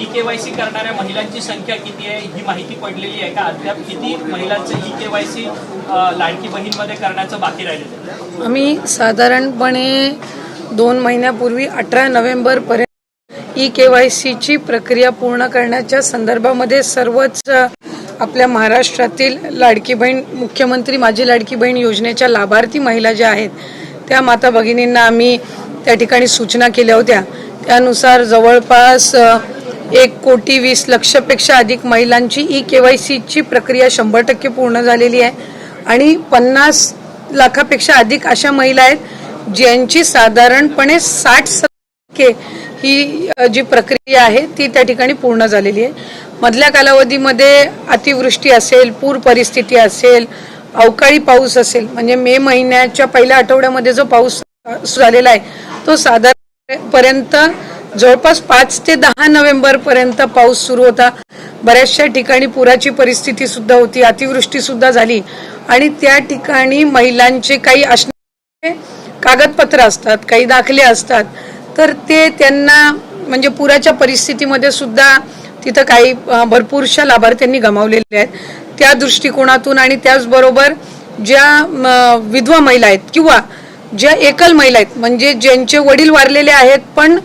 E-KYC करणाऱ्या महिलांची संख्या किती आहे ही माहिती पडलेली आहे का? अद्याप किती महिलांचं ई-केवायसी लाडकी बहीणमध्ये करण्याचं बाकी राहिलेलं? आम्ही साधारणपणे 2 महिन्यापूर्वी 18 नोव्हेंबरपर्यंत ई-केवायसीची प्रक्रिया पूर्ण करण्याच्या संदर्भामध्ये सर्वच आपल्या महाराष्ट्रातील लाडकी बहीण मुख्यमंत्री माझी लाडकी बहीण योजनेच्या लाभार्थी महिला ज्या आहेत त्या माता भगिनींना आम्ही त्या ठिकाणी सूचना केल्या होत्या। त्यानुसार जवळपास 1,20,00,000पेक्षा अधिक महिलांची ई-केवायसीची प्रक्रिया 100% पूर्ण झालेली आहे आणि 50 लाखापेक्षा अधिक अशा महिला आहेत ज्यांची साधारणपणे 60% ही जी प्रक्रिया आहे ती त्या ठिकाणी पूर्ण झालेली आहे। मधल्या कालावधीमध्ये अतिवृष्टी असेल, पूर परिस्थिती असेल, अवकाळी पाऊस असेल, म्हणजे मे महिन्याच्या पहिल्या आठवड्यामध्ये जो पाऊस झालेला आहे तो साधारणपर्यंत जवळपास 5 ते 10 नोव्हेंबरपर्यंत पाऊस सुरू होता। बऱ्याचशा ठिकाणी पुराची परिस्थिती सुद्धा होती, अतिवृष्टी सुद्धा झाली आणि त्या ठिकाणी महिलांचे काही असणारे कागदपत्र असतात, काही दाखले असतात, तर ते त्यांना म्हणजे पुराच्या परिस्थितीमध्ये सुद्धा तिथं काही भरपूरशा लाभार्थ्यांनी गमावलेले आहेत। त्या दृष्टिकोनातून आणि त्याचबरोबर ज्या विधवा महिला आहेत किंवा ज्या एकल महिला आहेत म्हणजे ज्यांचे वडील वारलेले आहेत पण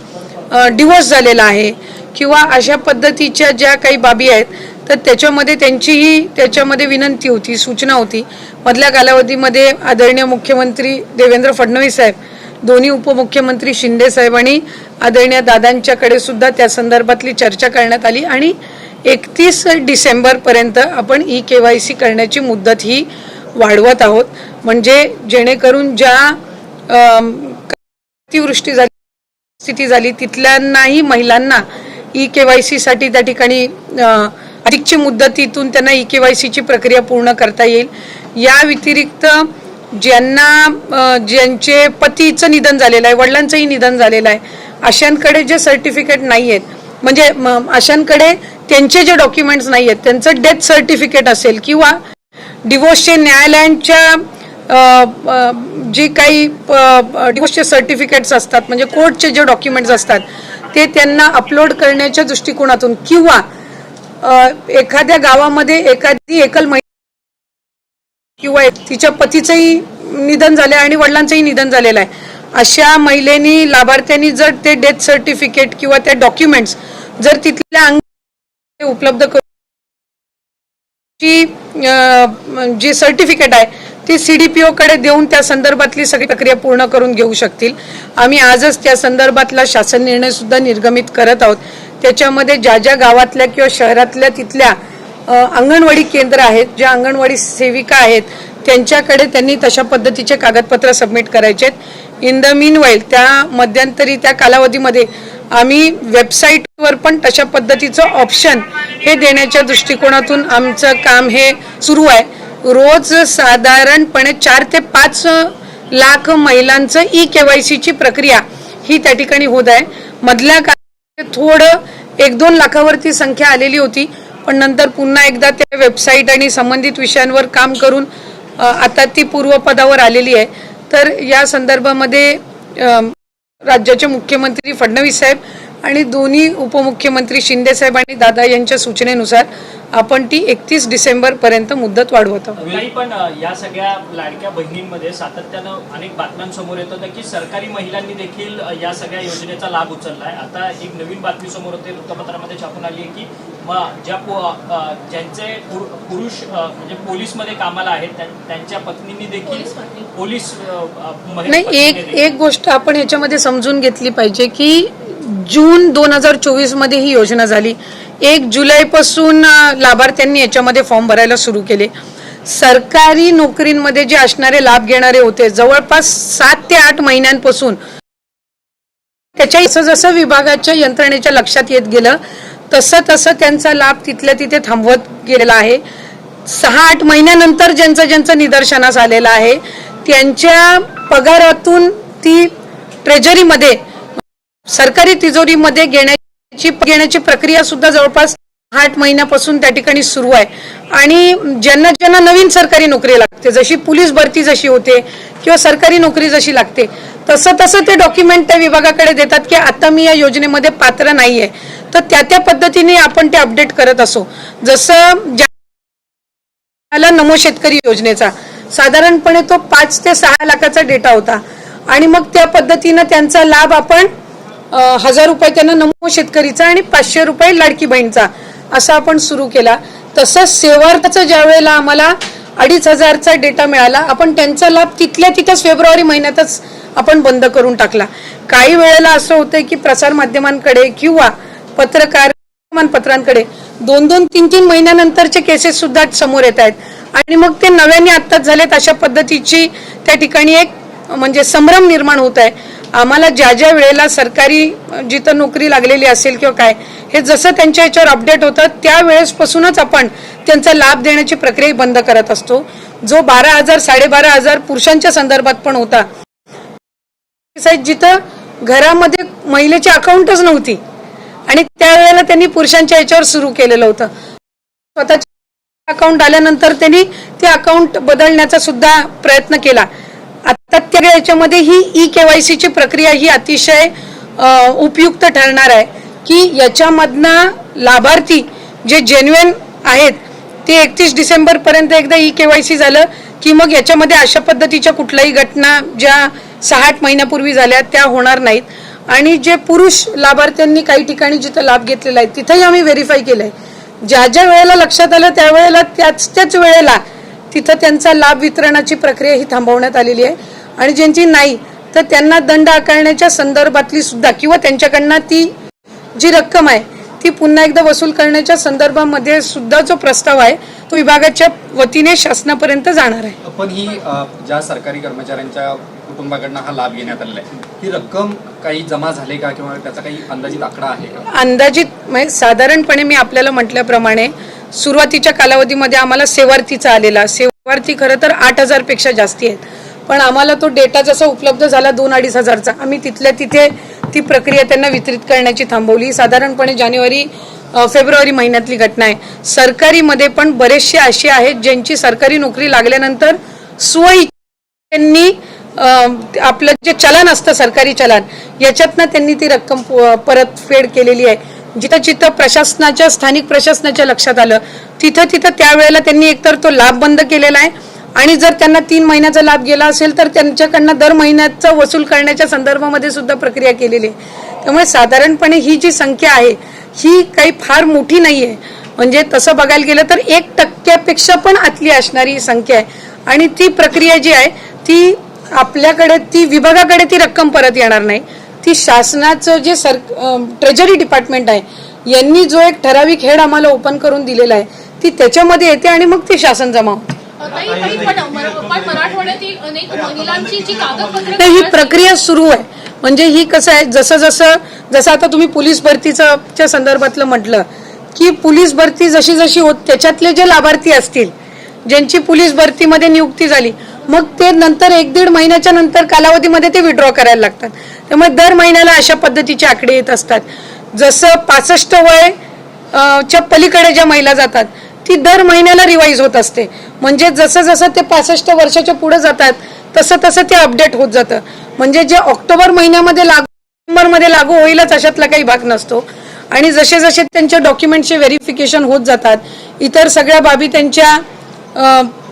डिवोर्स झालेला आहे किंवा अशा पद्धतीच्या ज्या काही बाबी आहेत तर त्याच्यामध्ये त्यांचीही त्याच्यामध्ये विनंती होती, सूचना होती। मधल्या कालावधीमध्ये आदरणीय मुख्यमंत्री देवेंद्र फडणवीस साहेब, दोन्ही उपमुख्यमंत्री शिंदे साहेब आणि आदरणीय दादांच्याकडे सुद्धा त्या संदर्भातली चर्चा करण्यात आली आणि 31 डिसेंबरपर्यंत आपण ई-केवायसी करण्याची मुदत ही वाढवत आहोत, म्हणजे जेणेकरून ज्या अतिवृष्टी झाली स्थिती झाली तिथल्यांनाही महिलांना ई-केवायसीसाठी त्या ठिकाणी अधिकची मुदतीतून त्यांना ई-केवायसीची प्रक्रिया पूर्ण करता येईल। या व्यतिरिक्त ज्यांचे पतीचं निधन झालेलं आहे, वडिलांचंही निधन झालेलं आहे, अशांकडे जे सर्टिफिकेट नाही आहेत म्हणजे अशांकडे त्यांचे जे डॉक्युमेंट्स नाही आहेत, त्यांचं डेथ सर्टिफिकेट असेल किंवा डिवोर्सचे न्यायालयांच्या जे काही डिवोर्सचे सर्टिफिकेट्स असतात म्हणजे कोर्टचे जे डॉक्युमेंट्स असतात ते त्यांना अपलोड करण्याच्या दृष्टिकोनातून किंवा एखाद्या गावामध्ये एखादी एकल महिला किंवा तिच्या पतीचंही निधन झालं आणि वडिलांचंही निधन झालेलं आहे, अशा महिलेनी लाभार्थ्यांनी जर ते डेथ सर्टिफिकेट किंवा ते डॉक्युमेंट्स जर तिथल्या उपलब्ध करून जी सर्टिफिकेट आहे ती CDPO कडे देऊन त्या संदर्भातली सगळी प्रक्रिया पूर्ण करून घेऊ शकतील। आम्ही आजच त्या संदर्भातला शासन निर्णय सुद्धा निर्गमित करत आहोत। त्याच्यामध्ये ज्या ज्या गावातल्या किंवा शहरातल्या तिथल्या अंगणवाडी केंद्र आहेत, ज्या अंगणवाडी सेविका आहेत त्यांच्याकडे त्यांनी तशा पद्धतीचे कागदपत्र सबमिट करायचे आहेत। इन द मीन वाईल त्या मध्यंतरी त्या कालावधीमध्ये आम्ही वेबसाईटवर पण तशा पद्धतीचं ऑप्शन हे देण्याच्या दृष्टिकोनातून आमचं काम हे सुरू आहे। रोज साधारणपणे 4 ते 5 लाख महिलांचं ई-केवायसीची प्रक्रिया ही त्या ठिकाणी होत आहे। मधल्या काळात थोडं 1-2 लाखावरती संख्या आलेली होती, पण नंतर पुन्हा एकदा त्या वेबसाईट आणि संबंधित विषयांवर काम करून आता ती पूर्वपदावर आलेली आहे। तर या संदर्भामध्ये राज्याचे मुख्यमंत्री फडणवीस साहेब आणि दोन्ही उपमुख्यमंत्री शिंदे साहेब आणि दादा यांच्या सूचनेनुसार आपण ती 31 डिसेंबरपर्यंत मुदत वाढवत आहोत। पण या सगळ्या लाडक्या बहिणींमध्ये सातत्यानं अनेक बातम्यांसमोर येत होतं की सरकारी महिलांनी देखील या सगळ्या योजनेचा लाभ उचललाय। आता एक नवीन बातमी समोर होते, वृत्तपत्रामध्ये छापून आली आहे की ज्यांचे पुरुष म्हणजे पोलीसमध्ये कामाला आहेत त्यांच्या पत्नींनी देखील पोलीस नाही। एक गोष्ट आपण याच्यामध्ये समजून घेतली पाहिजे की जून 2024 मध्ये ही योजना झाली। 1 जुलैपासून लाभार्थ्यांनी याच्यामध्ये फॉर्म भरायला सुरू केले। सरकारी नोकरींमध्ये जे असणारे लाभ घेणारे होते जवळपास 7 ते 8 महिन्यांपासून त्याच्या जसं विभागाच्या यंत्रणेच्या लक्षात येत गेलं तसं त्यांचा लाभ तिथल्या तिथे थांबवत गेलेला आहे। 6-8 महिन्यानंतर ज्यांचं निदर्शनास आलेलं आहे त्यांच्या पगारातून ती ट्रेजरीमध्ये सरकारी तिजोरीमध्ये घेण्याची प्रक्रिया सुद्धा जवळपास 8 महिन्यापासून त्या ठिकाणी सुरू आहे। आणि ज्यांना नवीन सरकारी नोकरी लागते, जशी पोलीस भरती जशी होते किंवा सरकारी नोकरी जशी लागते तसं तसं ते डॉक्युमेंट त्या विभागाकडे देतात की आता मी या योजनेमध्ये पात्र नाहीये, तर त्या पद्धतीने आपण ते अपडेट करत असो. जसं नमो शेतकरी योजनेचा साधारणपणे तो 5 ते 6 लाखाचा डेटा होता आणि मग त्या पद्धतीनं त्यांचा लाभ आपण 1000 रुपये त्यांना नमो शेतकरीचा आणि 500 रुपये लाडकी बहीणचा असा आपण सुरू केला. तसंच सेवार्थाचं ज्या वेळेला आम्हाला 2500चा डेटा मिळाला, आपण त्यांचा लाभ तिथल्या तिथंच फेब्रुवारी महिन्यातच आपण बंद करून टाकला. काही वेळेला असं होतं की प्रसार माध्यमांकडे किंवा पत्रांकडे 2-2, 3-3 महिन्यानंतरचे केसेस सुद्धा समोर येत आहेत आणि मग ते नव्याने आत्ताच झालेत अशा पद्धतीची त्या ठिकाणी एक म्हणजे संभ्रम निर्माण होत आहे. आम्हाला ज्या ज्या वेळेला सरकारी जिथं नोकरी लागलेली असेल किंवा काय हे जसं त्यांच्या याच्यावर अपडेट होतं त्यावेळेसपासूनच आपण त्यांचा लाभ देण्याची प्रक्रिया बंद करत असतो. जो 12,000 12,500 पुरुषांच्या संदर्भात पण होता, जिथं घरामध्ये महिलेची अकाउंटच नव्हती आणि त्यावेळेला त्यांनी पुरुषांच्या याच्यावर सुरू केलेलं होतं. स्वतःच्या अकाउंट आल्यानंतर त्यांनी ते अकाउंट बदलण्याचा सुद्धा प्रयत्न केला. आता त्या याच्यामध्ये ही ई-KYC ची प्रक्रिया ही अतिशय उपयुक्त ठरणार आहे की याच्यामधनं लाभार्थी जे जेन्युइन आहेत ते 31 डिसेंबर पर्यंत एकदा ई-KYC झालं की मग याच्यामध्ये अशा पद्धतीच्या कुठल्याही घटना ज्या 6-8 महिन्यापूर्वी झाल्या त्या होणार नाहीत. आणि जे पुरुष लाभार्थ्यांनी काही ठिकाणी जिथं लाभ घेतलेला आहे तिथंही आम्ही व्हेरीफाय केलंय. ज्या ज्या वेळेला लक्षात आलं त्यावेळेला त्याच वेळेला तिथं त्यांचा लाभ वितरणाची प्रक्रिया ही थांबवण्यात आलेली आहे आणि ज्यांची नाही तर त्यांना दंड आकारण्याच्या संदर्भातली सुद्धा किंवा त्यांच्याकडनं ती जी रक्कम आहे ती पुन्हा एकदा वसूल करण्याच्या संदर्भामध्ये सुद्धा जो प्रस्ताव आहे तो विभागाच्या वतीने शासनापर्यंत जाणार आहे. पण ही ज्या सरकारी कर्मचाऱ्यांच्या कुटुंबाकडनं हा लाभ घेण्यात आलेला आहे ही रक्कम काही जमा झाली का किंवा त्याचा काही अंदाजित आकडा आहे का? अंदाजित म्हणजे साधारणपणे मी आपल्याला म्हटल्याप्रमाणे सुरुवातीच्या कालावधीमध्ये आम्हाला सेवार्थीचा आलेला सेवार्थी खरं तर 8,000 पेक्षा जास्ती आहेत, पण आम्हाला तो डेटा जसा उपलब्ध झाला 2-2.5 हजारचा आम्ही तिथल्या तिथे ती प्रक्रिया त्यांना वितरित करण्याची थांबवली. साधारणपणे फेब्रुवारी महिन्यातली घटना आहे. सरकारीमध्ये पण बरेचसे असे आहेत ज्यांची सरकारी नोकरी लागल्यानंतर त्यांनी आपलं जे चलन असतं सरकारी चलन याच्यातनं त्यांनी ती रक्कम परतफेड केलेली आहे. जिथं जिथं प्रशासनाच्या स्थानिक प्रशासनाच्या लक्षात आलं तिथं त्यावेळेला त्यांनी एकतर तो लाभ बंद केलेला आहे आणि जर त्यांना 3 महिन्याचा लाभ गेला असेल तर त्यांच्याकडनं दर महिन्याचा वसूल करण्याच्या संदर्भामध्ये सुद्धा प्रक्रिया केलेली आहे. त्यामुळे साधारणपणे ही जी संख्या आहे ही काही फार मोठी नाहीये. म्हणजे तसं बघायला गेलं तर 1% पण आतली असणारी संख्या आहे आणि ती प्रक्रिया जी आहे ती आपल्याकडे ती विभागाकडे ती रक्कम परत येणार नाही. ती शासनाचं जे ट्रेजरी डिपार्टमेंट आहे यांनी जो एक ठराविक हेड आम्हाला ओपन करून दिलेला आहे ती त्याच्यामध्ये येते आणि मग ती शासन जमा होते. ही प्रक्रिया सुरू आहे. म्हणजे ही कसं आहे जसं आता तुम्ही पोलीस भरतीच्या संदर्भातलं म्हटलं की पोलीस भरती जशी जशी होत त्याच्यातले जे लाभार्थी असतील ज्यांची पोलीस भरतीमध्ये नियुक्ती झाली मग ते नंतर 1-1.5 महिन्याच्या नंतर कालावधीमध्ये ते विड्रॉ करायला लागतात. त्यामुळे दर महिन्याला अशा पद्धतीचे आकडे येत असतात. जसं 65 वय च्या पलीकडे ज्या महिला जातात ती दर महिन्याला रिवाईज होत असते. म्हणजे जसं जसं ते 65 वर्षाच्या पुढे जातात तसं तसं ते अपडेट होत जातं. म्हणजे जे ऑक्टोबर महिन्यामध्ये लागू होईलच अशातला काही भाग नसतो आणि जसे जसे त्यांच्या डॉक्युमेंटचे व्हेरिफिकेशन होत जातात इतर सगळ्या बाबी त्यांच्या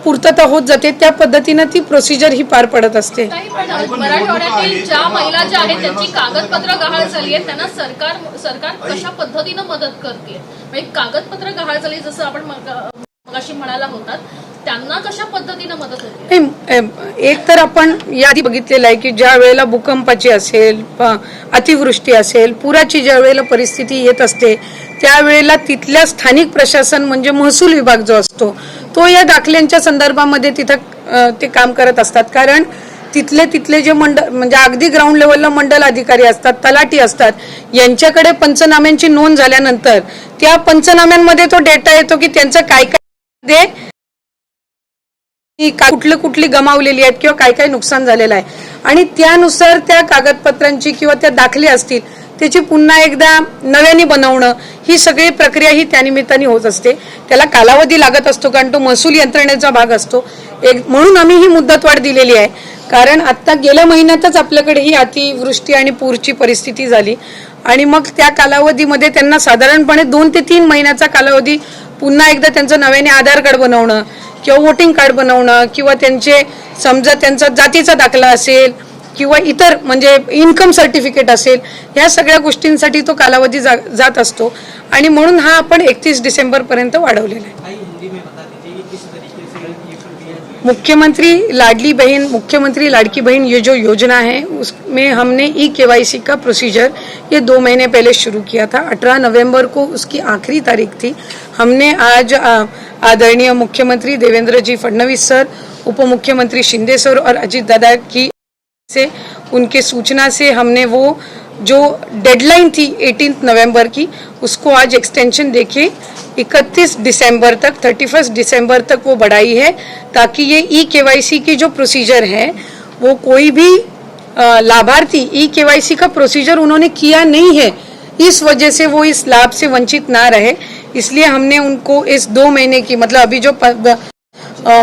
पूर्तता होत जाते त्या पद्धतीने ती प्रोसिजर ही पार पडत असते. मराठवाड्यातील ज्या महिला ज्या आहेत त्यांची कागदपत्र गहाळ झाली आहेत त्यांना सरकार कशा पद्धतीनं मदत करते? म्हणजे कागदपत्र गहाळ झाली जसं आपण मगाशी म्हणाला होतात त्यांना कशा पद्धतीनं मदत होते? एक तर आपण यादी बघितलेलं आहे की ज्या वेळेला भूकंपाची असेल अतिवृष्टी असेल पुराची ज्या वेळेला परिस्थिती येत असते त्यावेळेला तिथल्या स्थानिक प्रशासन म्हणजे महसूल विभाग जो असतो तो या दाखल्यांच्या संदर्भामध्ये तिथं ते काम करत असतात. कारण तिथले जे मंडळ म्हणजे अगदी ग्राउंड लेवलला मंडल अधिकारी असतात तलाठी असतात यांच्याकडे पंचनाम्यांची नोंद झाल्यानंतर त्या पंचनाम्यांमध्ये तो डेटा येतो की त्यांचं काय काय कुठली गमावलेली आहेत किंवा काय काय नुकसान झालेलं आहे आणि त्यानुसार त्या कागदपत्रांची किंवा त्या दाखले असतील त्याची पुन्हा एकदा नव्याने बनवणं ही सगळी प्रक्रिया ही त्यानिमित्ताने होत असते. त्याला कालावधी लागत असतो कारण तो महसूल यंत्रणेचा भाग असतो. म्हणून आम्ही ही मुदतवाढ दिलेली आहे. कारण आत्ता गेल्या महिन्यातच आपल्याकडे ही अतिवृष्टी आणि पूरची परिस्थिती झाली आणि मग त्या कालावधीमध्ये त्यांना साधारणपणे 2 ते 3 महिन्याचा कालावधी पुन्हा एकदा त्यांचं नव्याने आधार कार्ड बनवणं किंवा वोटिंग कार्ड बनवणं किंवा त्यांचे समजा त्यांचा जातीचा दाखला असेल किंवा इतर म्हणजे इन्कम सर्टिफिकेट असेल, ह्या सगळ्या गोष्टींसाठी तो कालावधी जात असतो आणि म्हणून हा आपण 31 डिसेंबरपर्यंत वाढवलेला आहे. मुख्यमंत्री लाडकी बहन ये जो योजना है उसमें हमने KYC का प्रोसीजर ये 2 महीने पहले शुरू किया था. 18 नवंबर को उसकी आखिरी तारीख थी. हमने आज आदरणीय मुख्यमंत्री देवेंद्र जी फडणवीस सर, उप मुख्यमंत्री शिंदे सर और अजीत दादा की से उनके सूचना से हमने वो जो डेडलाइन थी 18 नवंबर की उसको आज एक्सटेंशन देके 31 दिसंबर तक 31 दिसंबर तक वो बढ़ाई है, ताकि ये KYC की जो प्रोसीजर है वो कोई भी लाभार्थी KYC का प्रोसीजर उन्होंने किया नहीं है, इस वजह से वो इस लाभ से वंचित ना रहे. इसलिए हमने उनको इस 2 महीने की मतलब अभी जो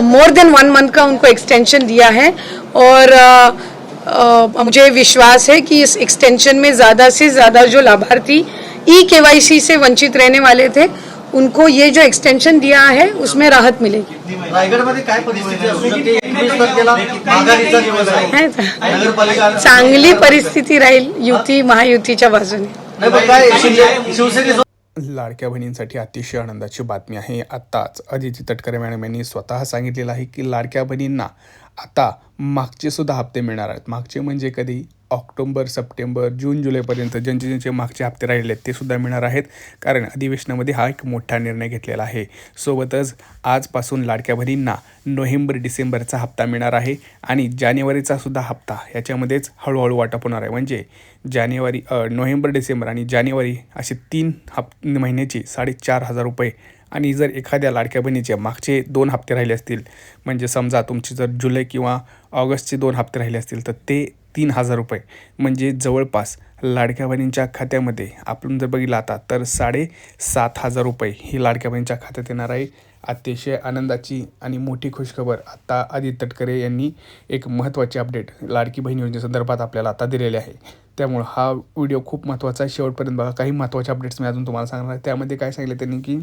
मोर देन 1 मंथ का उनको एक्सटेंशन दिया है और मुझे विश्वास है कि इस एक्सटेंशन में ज़्यादा से ज़्यादा जो लाभार्थी KYC से वंचित रहने वाले थे उनको ये जो एक्सटेंशन दिया है उसमें राहत मिलेगी. रायगडमध्ये काय परिस्थिती असू शकते? 21 तारखेला माघारीचा दिवस आहे. नगरपालिका चांगली परिस्थिती राहील महायुतीच्या बाजूने. नाही पण काय शिवसेनेसोबत लाडक्या बहिणींसाठी अतिशय आनंदाची बातमी आहे. आत्ताच अदिती तटकरे मॅडम यांनी स्वतः सांगितलेलं आहे की लाडक्या बहिणींना आता मागचे सुद्धा हप्ते मिळणार आहेत. मागचे म्हणजे कधी ऑक्टोबर, सप्टेंबर, जून, जुलैपर्यंत ज्यांचे मागचे हप्ते राहिले आहेत ते सुद्धा मिळणार आहेत. कारण अधिवेशनामध्ये हा एक मोठा निर्णय घेतलेला आहे. सोबतच आजपासून लाडक्या बहिणींना नोव्हेंबर, डिसेंबरचा हप्ता मिळणार आहे आणि जानेवारीचा सुद्धा हप्ता याच्यामध्येच हळूहळू वाटप होणार आहे. म्हणजे नोव्हेंबर, डिसेंबर आणि जानेवारी असे 3 महिन्याची 4,500 रुपये. आणि जर एखाद्या लाडक्या बहिणीचे मागचे 2 हप्ते राहिले असतील, म्हणजे समजा तुमचे जर जुलै किंवा ऑगस्टचे 2 हप्ते राहिले असतील तर ते 3,000 रुपये, म्हणजे जवळपास लाडक्या बहिणींच्या खात्यामध्ये आपण जर बघितलं आता तर 7,500 रुपये ही लाडक्या बहिणींच्या खात्यात येणार आहे. अतिशय आनंदाची आणि मोठी खुशखबर आता आदित्य तटकरे यांनी एक महत्त्वाची अपडेट लाडकी बहीण योजनेसंदर्भात आपल्याला आता दिलेली आहे. त्यामुळं हा व्हिडिओ खूप महत्त्वाचा आहे. शेवटपर्यंत बघा. काही महत्त्वाचे अपडेट्स मी अजून तुम्हाला सांगणार आहे. त्यामध्ये काय सांगितलं त्यांनी की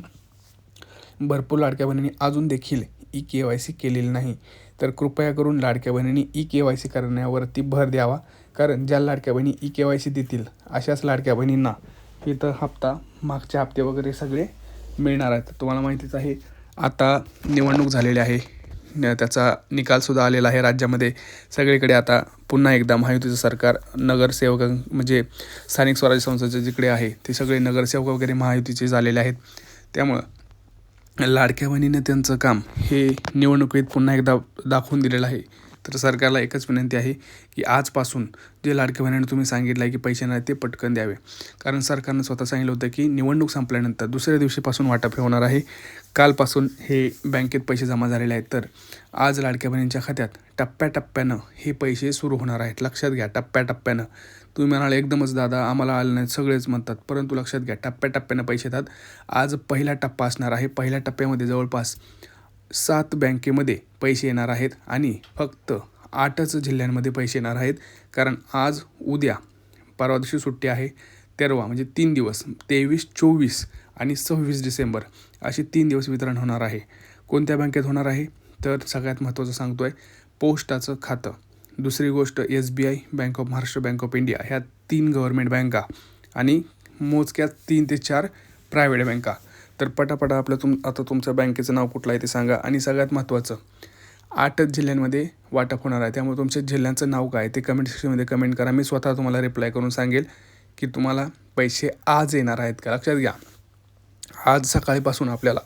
भरपूर लाडक्या बहिणींनी अजून देखील KYC केलेली नाही, तर कृपया करून लाडक्या बहिणींनी KYC करण्यावरती भर द्यावा. कारण ज्या लाडक्या बहिणी KYC देतील अशाच लाडक्या बहिणींना इथं हप्ता, मागचे हप्ते वगैरे सगळे मिळणार आहेत. तुम्हाला माहितीच आहे आता निवडणूक झालेली आहे, त्याचा निकालसुद्धा आलेला आहे. राज्यामध्ये सगळीकडे आता पुन्हा एकदा महायुतीचं सरकार, नगरसेवक म्हणजे स्थानिक स्वराज्य संस्थेचे जिकडे आहे ते सगळे नगरसेवक वगैरे महायुतीचे झालेले आहेत. त्यामुळं लाडक्या बहिणीने त्यांचं काम हे निवडणुकीत पुन्हा एकदा दाखवून दिलेलं आहे. तर सरकारला एकच विनंती आहे की आजपासून जे लाडक्या बहिणीने तुम्ही सांगितलं आहे की पैसे नाही ते पटकन द्यावे. कारण सरकारनं स्वतः सांगितलं होतं की निवडणूक संपल्यानंतर दुसऱ्या दिवशीपासून वाटप होणार आहे. कालपासून हे बँकेत पैसे जमा झालेले आहेत. तर आज लाडक्या बहिणींच्या खात्यात टप्प्याटप्प्यानं हे पैसे सुरू होणार आहेत. लक्षात घ्या, टप्प्याटप्प्यानं. तुम्ही म्हणाल एकदमच दादा आम्हाला आलं नाही, सगळेच म्हणतात, परंतु लक्षात घ्या टप्प्याटप्प्यानं पैसे येतात. आज पहिला टप्पा असणार आहे. पहिल्या टप्प्यामध्ये जवळपास 7 बँकेमध्ये पैसे येणार आहेत आणि फक्त 8च जिल्ह्यांमध्ये पैसे येणार आहेत. कारण आज, उद्या, परवा दिवशी सुट्टी आहे. 13 म्हणजे 3 दिवस, 23, 24 आणि 26 डिसेंबर असे 3 दिवस वितरण होणार आहे. कोणत्या बँकेत होणार आहे तर सगळ्यात महत्त्वाचं सांगतो आहे, पोस्टाचं खातं. दुसरी गोष्ट SBI, bank of Maharashtra, bank of India, ह्या 3 गव्हर्नमेंट बँका आणि मोजक्यात 3 ते 4 प्रायव्हेट बँका. तर पटापटा आता तुमच्या बँकेचं नाव कुठलं आहे ते सांगा. आणि सगळ्यात महत्त्वाचं 8च जिल्ह्यांमध्ये वाटप होणार आहे. त्यामुळे तुमच्या जिल्ह्यांचं नाव काय ते कमेंट सेक्शनमध्ये कमेंट करा. मी स्वतः तुम्हाला रिप्लाय करून सांगेल की तुम्हाला पैसे आज येणार आहेत का. लक्षात घ्या, आज सकाळीपासून आपल्याला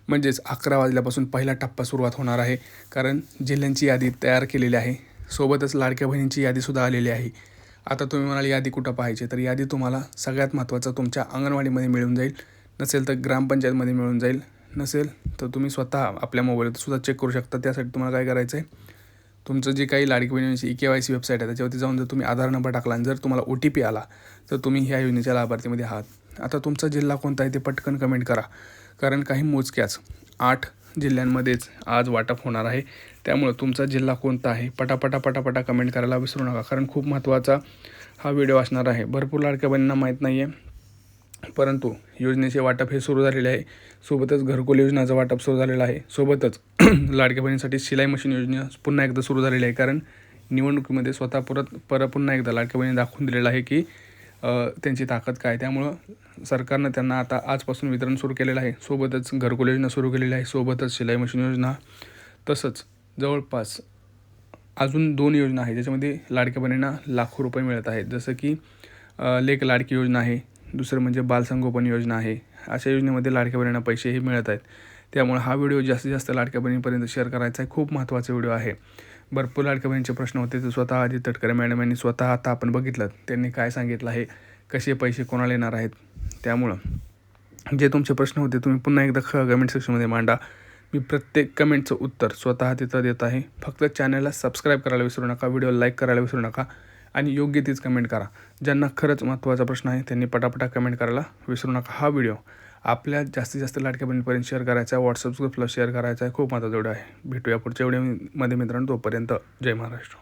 म्हणजेच 11 वाजल्यापासून पहिला टप्पा सुरुवात होणार आहे. कारण जिल्ह्यांची यादी तयार केलेली आहे. सोबतच लाडक्या बहिणींची यादीसुद्धा आलेली आहे. आता तुम्ही म्हणाल यादी कुठं पाहायची, तर यादी तुम्हाला सगळ्यात महत्त्वाचं तुमच्या अंगणवाडीमध्ये मिळून जाईल. नसेल तर ग्रामपंचायतमध्ये मिळून जाईल. नसेल तर तुम्ही स्वतः आपल्या मोबाईलवर सुद्धा चेक करू शकता. त्यासाठी तुम्हाला काय करायचं आहे, तुमचं जे काही लाडकी बहिणींची KYC वेबसाईट आहे त्याच्यावरती जाऊन जर तुम्ही आधार नंबर टाकला आणि जर तुम्हाला OTP आला तर तुम्ही ह्या योजनेच्या लाभार्थीमध्ये आहात. आता तुमचा जिल्हा कोणता आहे ते पटकन कमेंट करा. कारण काही मोजक्याच 8 जिल्ह्यांमध्येच आज वाटप होणार आहे. त्यामुळं तुमचा जिल्हा कोणता आहे पटापटा कमेंट करायला विसरू नका, कारण खूप महत्त्वाचा हा व्हिडिओ असणार आहे. भरपूर लाडक्या बहिणींना माहीत नाही आहे, परंतु योजनेचे वाटप हे सुरू झालेले आहे. सोबतच घरकुल योजनाचं वाटप सुरू झालेलं आहे. सोबतच लाडक्या बहिणींसाठी शिलाई मशीन योजना पुन्हा एकदा सुरू झालेली आहे, कारण निवडणुकीमध्ये स्वतः पुन्हा एकदा लाडक्या बहिणी दाखवून दिलेलं आहे की त्यांची ताकद काय. त्यामुळं सरकारनं त्यांना आता आजपासून वितरण सुरू केलेलं आहे. सोबतच घरकुल योजना सुरू केलेली आहे, सोबतच शिलाई मशीन योजना, तसंच जवळपास अजून 2 योजना आहेत ज्याच्यामध्ये लाडक्या बहिणींना लाखो रुपये मिळत आहेत. जसं की लेक लाडकी योजना आहे, दुसरं म्हणजे बालसंगोपन योजना आहे. अशा योजनेमध्ये लाडक्या बहिणींना पैसेही मिळत आहेत. त्यामुळे हा व्हिडिओ जास्तीत जास्त लाडक्या बहिणींपर्यंत शेअर करायचा आहे. खूप महत्त्वाचा व्हिडिओ आहे. भरपूर लाडक्या बहिणींचे प्रश्न होते, ते स्वतः आदित्य तटकरे मॅडम यांनी स्वतः आता आपण बघितलं त्यांनी काय सांगितलं आहे, कसे पैसे कोणाला येणार आहेत. त्यामुळं जे तुमचे प्रश्न होते तुम्ही पुन्हा एकदा कमेंट सेक्शनमध्ये मांडा. मी प्रत्येक कमेंटचं उत्तर स्वतः तिथं देत आहे. फक्त चॅनलला सबस्क्राईब करायला विसरू नका, व्हिडिओ लाईक करायला विसरू नका आणि योग्य तीच कमेंट करा. ज्यांना खरंच महत्त्वाचा प्रश्न आहे त्यांनी पटापटा कमेंट करायला विसरू नका. हा व्हिडिओ आपल्या जास्तीत जास्त लाडक्या बहिणीपर्यंत शेअर करायचा आहे, व्हॉट्सअप ग्रुपला शेअर करायचा आहे. खूप महत्त्वाचा व्हिडिओ आहे. भेटूया पुढच्या व्हिडिओमध्ये मित्रांनो. तोपर्यंत जय महाराष्ट्र.